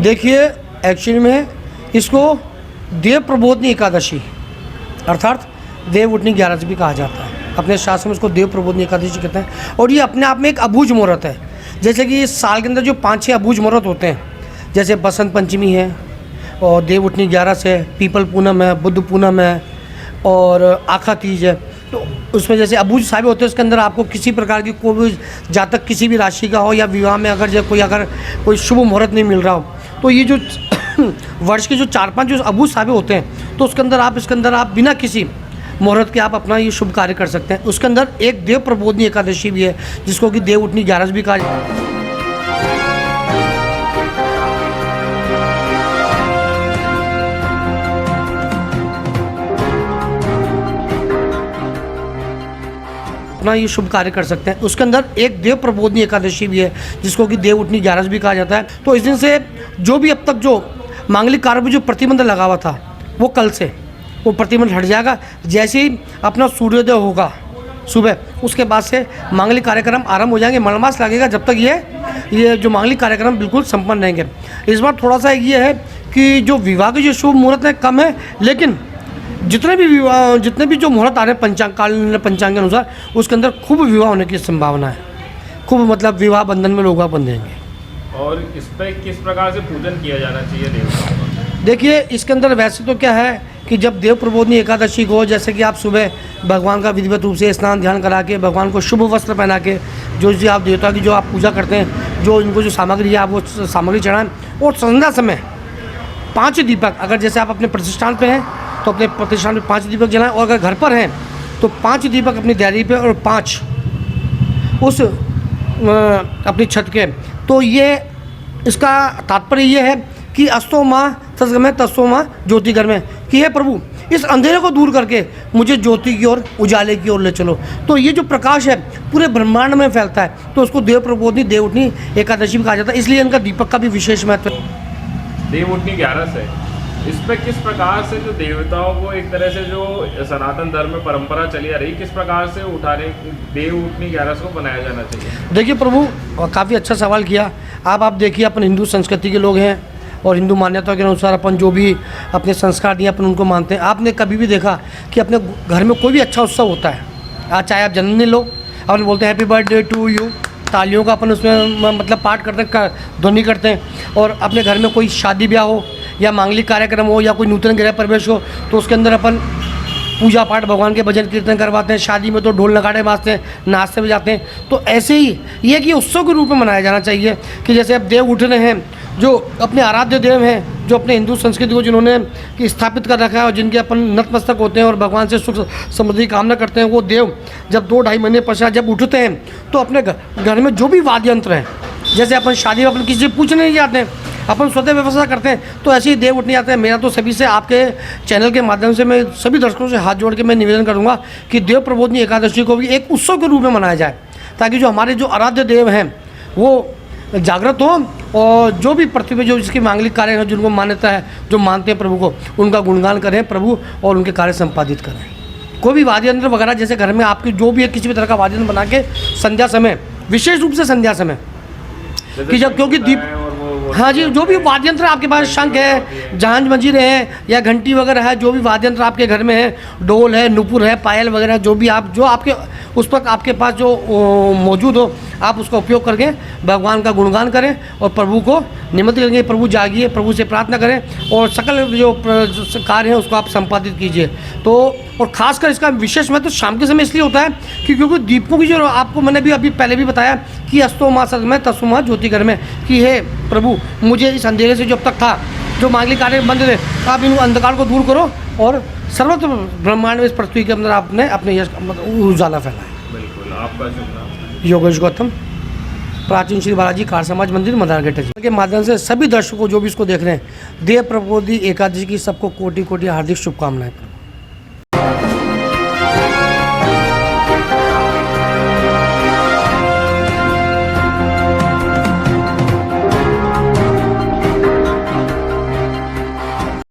देखिए, एक्चुअली में इसको देव प्रबोधनी एकादशी अर्थात देव उठनी 11 भी कहा जाता है। अपने शास्त्र में इसको देव प्रबोधनी एकादशी कहते हैं। और ये अपने आप में एक अबूझ मुहूर्त है। जैसे कि इस साल के अंदर जो 5-6 अबूझ मुहूर्त होते हैं, जैसे बसंत पंचमी है और देव उठनी 11 से, पीपल पूनम है, बुद्ध पूनम है और आखा तीज है। तो उसमें जैसे अबूझ साबित होते हैं, उसके अंदर आपको किसी प्रकार की कोई भी जातक किसी भी राशि का हो या विवाह में अगर कोई शुभ मुहूर्त नहीं मिल रहा हो, तो ये जो वर्ष के जो 4-5 जो अबूझ साबित होते हैं, तो इसके अंदर आप बिना किसी मुहूर्त के आप अपना ये शुभ कार्य कर सकते हैं। उसके अंदर एक देव प्रबोधनी एकादशी भी है, जिसको कि देव उठनी 11 भी कहा जाता है। अपना ये शुभ कार्य कर सकते हैं। उसके अंदर एक देव प्रबोधनी एकादशी भी है, जिसको कि देव उठनी 11 भी कहा जाता है। तो इस दिन से जो भी अब तक जो मांगलिक कार्य में जो प्रतिबंध लगा हुआ था, वो कल से वो प्रतिबंध हट जाएगा। जैसे ही अपना सूर्योदय होगा सुबह, उसके बाद से मांगलिक कार्यक्रम आरंभ हो जाएंगे। मलमास लगेगा जब तक ये जो मांगलिक कार्यक्रम बिल्कुल संपन्न रहेंगे। इस बार थोड़ा सा ये है कि जो विवाह के जो शुभ मुहूर्त है कम है, लेकिन जितने भी जो मुहूर्त आ रहे हैं पंचांग के अनुसार, उसके अंदर खूब विवाह होने की संभावना है। खूब मतलब विवाह बंधन में लोग बंधेंगे। और इस पर किस प्रकार से पूजन किया जाना चाहिए देवताओं का? देखिए, इसके अंदर वैसे तो क्या है कि जब देव प्रबोधनी एकादशी को, जैसे कि आप सुबह भगवान का विधिवत रूप से स्नान ध्यान करा के, भगवान को शुभ वस्त्र पहना के, जो आप देवता की जो आप पूजा करते हैं, जो इनको जो सामग्री है आप वो सामग्री चढ़ाएं। और संध्या समय 5 दीपक, अगर जैसे आप अपने प्रतिष्ठान पे हैं तो अपने प्रतिष्ठान में 5 दीपक जलाएं, और अगर घर पर हैं तो 5 दीपक अपनी दहलीज पे और 5 उस अपनी छत के। तो ये इसका तात्पर्य ये है कि अस्तो माँ तत्समय तत्सो माँ ज्योतिघर में, कि हे प्रभु इस अंधेरे को दूर करके मुझे ज्योति की ओर, उजाले की ओर ले चलो। तो ये जो प्रकाश है पूरे ब्रह्मांड में फैलता है, तो उसको देव प्रबोधनी देव उठनी एकादशी भी कहा जाता है। इसलिए इनका दीपक का भी विशेष महत्व है। देव उठनी 11 से इस पर किस प्रकार से जो देवताओं को एक तरह से जो सनातन धर्म में परंपरा चली आ रही, किस प्रकार से उठाने देव उठनी 11 को बनाया जाना चाहिए? देखिए प्रभु, काफ़ी अच्छा सवाल किया। आप देखिए, अपन हिंदू संस्कृति के लोग हैं और हिंदू मान्यता के अनुसार अपन जो भी अपने संस्कार दिए अपन उनको मानते हैं। आपने कभी भी देखा कि अपने घर में कोई भी अच्छा उत्सव होता है, आज चाहे आप जन्मदिन लो, अपन बोलते हैं हैप्पी बर्थडे टू यू, तालियों का अपन उसमें मतलब पाठ करते हैं, ध्वनि करते हैं। और अपने घर में कोई शादी ब्याह हो या मांगलिक कार्यक्रम हो या कोई नूतन गृह प्रवेश हो, तो उसके अंदर अपन पूजा पाठ भगवान के भजन कीर्तन करवाते हैं। शादी में तो ढोल नगाड़े बाजते हैं, नाचते भी जाते हैं। तो ऐसे ही ये कि उत्सव के रूप में मनाया जाना चाहिए, कि जैसे अब देव उठ रहे हैं, जो अपने आराध्य देव हैं, जो अपने हिंदू संस्कृति को जिन्होंने स्थापित कर रखा है और जिनके अपन नतमस्तक होते हैं और भगवान से सुख समृद्धि की कामना करते हैं, वो देव जब 2-2.5 महीने पश्चात जब उठते हैं, तो अपने घर में जो भी वाद्य यंत्र हैं, जैसे अपन शादी में अपन किसी से पूछने नहीं जाते हैं, अपन स्वतः व्यवस्था करते हैं, तो ऐसे ही देव उठने जाते हैं। मेरा तो सभी से, आपके चैनल के माध्यम से मैं सभी दर्शकों से हाथ जोड़ के मैं निवेदन करूंगा कि देव प्रबोधनी एकादशी को भी एक उत्सव के रूप में मनाया जाए, ताकि जो हमारे जो आराध्य देव हैं वो जागृत हो, और जो भी पृथ्वी में जो जिसके मांगलिक कार्य हैं, जिनको मान्यता है, जो मानते हैं प्रभु को, उनका गुणगान करें प्रभु और उनके कार्य संपादित करें। कोई भी वाद्य यंत्र वगैरह, जैसे घर में आपकी जो भी है, किसी भी तरह का वाद्य यंत्र बना के संध्या समय, विशेष रूप से संध्या समय, कि जब क्योंकि दीप, हाँ जी, जो भी वाद्य यंत्र आपके पास, शंख है, झांझ मंजीरे हैं या घंटी वगैरह है, जो भी वाद्य यंत्र आपके घर में है, डोल है, नुपुर है, पायल वगैरह, जो भी जो आपके उस पर आपके पास जो मौजूद हो, आप उसका उपयोग करके भगवान का गुणगान करें और प्रभु को निमंत्रित करेंगे। प्रभु जागिए, प्रभु से प्रार्थना करें और सकल जो कार्य है उसको आप संपादित कीजिए। तो और ख़ासकर इसका विशेष महत्व शाम के समय इसलिए होता है कि क्योंकि दीपों की जो आपको मैंने भी अभी पहले भी बताया कि अस्तो माँ सदमय तत्सो माँ ज्योतिघर में, कि हे प्रभु मुझे इस अंधेरे से जो अब तक था, जो मांगलिक कार्य बंद थे, आप इन अंधकार को दूर करो और सर्वत्र ब्रह्मांड में इस पृथ्वी के अंदर आपने अपने उजाला फैलाया। बिल्कुल। आपका शुभ नाम? योगेश गौतम, प्राचीन श्री बालाजी कार समाज मंदिर, मदारगढ़ के माध्यम से सभी दर्शकों जो भी इसको देख रहे हैं, देव प्रबोधनी एकादशी की सबको कोटि कोटि हार्दिक शुभकामनाएं।